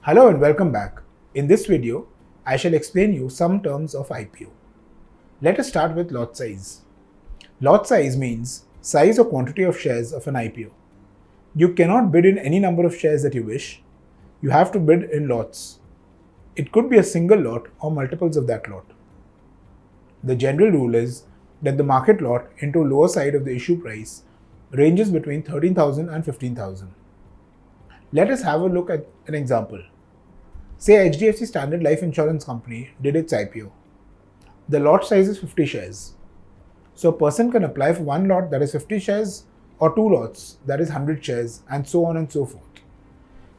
Hello and welcome back. In this video, I shall explain you some terms of IPO. Let us start with lot size. Lot size means size or quantity of shares of an IPO. You cannot bid in any number of shares that you wish. You have to bid in lots. It could be a single lot or multiples of that lot. The general rule is that the market lot into lower side of the issue price ranges between 13,000 and 15,000. Let us have a look at an example. Say HDFC Standard Life Insurance Company did its IPO. The lot size is 50 shares. So a person can apply for one lot that is 50 shares or two lots that is 100 shares and so on and so forth.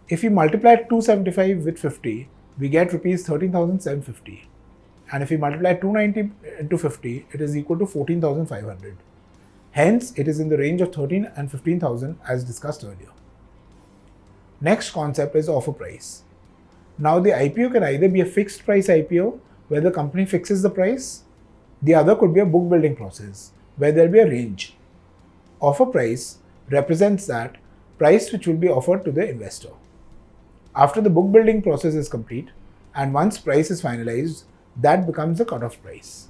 If we multiply 275 with 50, we get rupees 13,750. And if we multiply 290 into 50, it is equal to 14,500. Hence, it is in the range of 13 and 15,000 as discussed earlier. Next concept is offer price. Now the IPO can either be a fixed price IPO where the company fixes the price. The other could be a book building process where there will be a range. Offer price represents that price which will be offered to the investor. After the book building process is complete and once price is finalized, that becomes the cutoff price.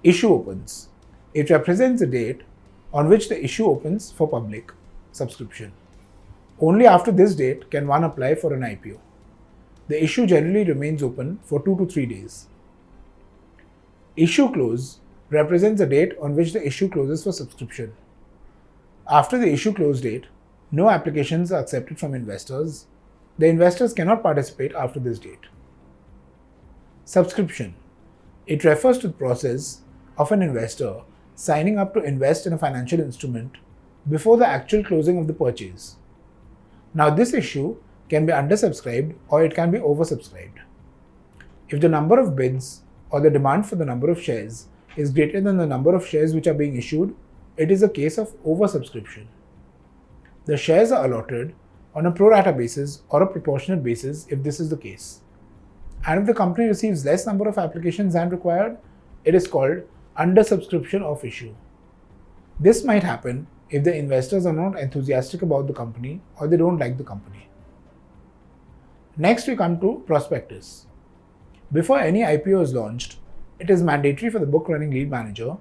Issue opens. It represents the date on which the issue opens for public subscription. Only after this date can one apply for an IPO. The issue generally remains open for 2 to 3 days. Issue close represents the date on which the issue closes for subscription. After the issue close date, no applications are accepted from investors. The investors cannot participate after this date. Subscription. It refers to the process of an investor signing up to invest in a financial instrument before the actual closing of the purchase. Now this issue can be undersubscribed or it can be oversubscribed. If the number of bids or the demand for the number of shares is greater than the number of shares which are being issued, it is a case of oversubscription. The shares are allotted on a pro rata basis or a proportionate basis if this is the case. And if the company receives less number of applications than required, it is called undersubscription of issue. This might happen if the investors are not enthusiastic about the company or they don't like the company. Next we come to prospectus. Before any IPO is launched, it is mandatory for the book running lead manager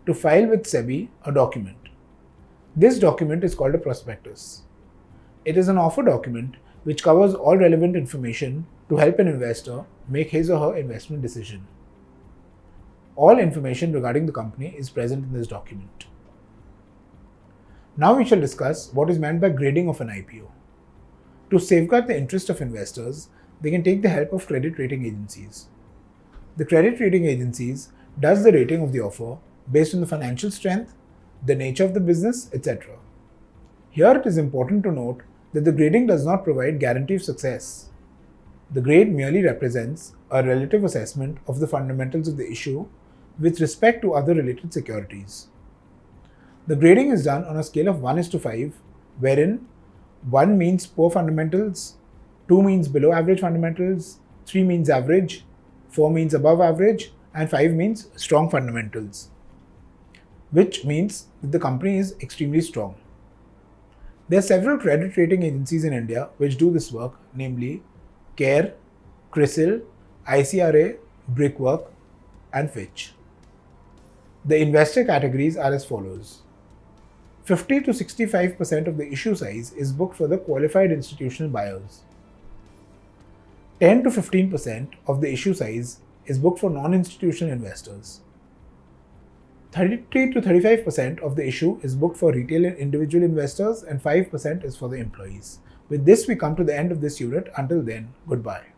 to file with SEBI a document. This document is called a prospectus. It is an offer document which covers all relevant information to help an investor make his or her investment decision. All information regarding the company is present in this document. Now we shall discuss what is meant by grading of an IPO. To safeguard the interest of investors, they can take the help of credit rating agencies. The credit rating agencies does the rating of the offer based on the financial strength, the nature of the business, etc. Here it is important to note that the grading does not provide guarantee of success. The grade merely represents a relative assessment of the fundamentals of the issue with respect to other related securities. The grading is done on a scale of 1:5, wherein 1 means poor fundamentals, 2 means below average fundamentals, 3 means average, 4 means above average, and 5 means strong fundamentals, which means that the company is extremely strong. There are several credit rating agencies in India which do this work, namely CARE, CRISIL, ICRA, Brickwork, and Fitch. The investor categories are as follows. 50 to 65% of the issue size is booked for the qualified institutional buyers. 10 to 15% of the issue size is booked for non-institutional investors. 30 to 35% of the issue is booked for retail and individual investors, and 5% is for the employees. With this, we come to the end of this unit. Until then, goodbye.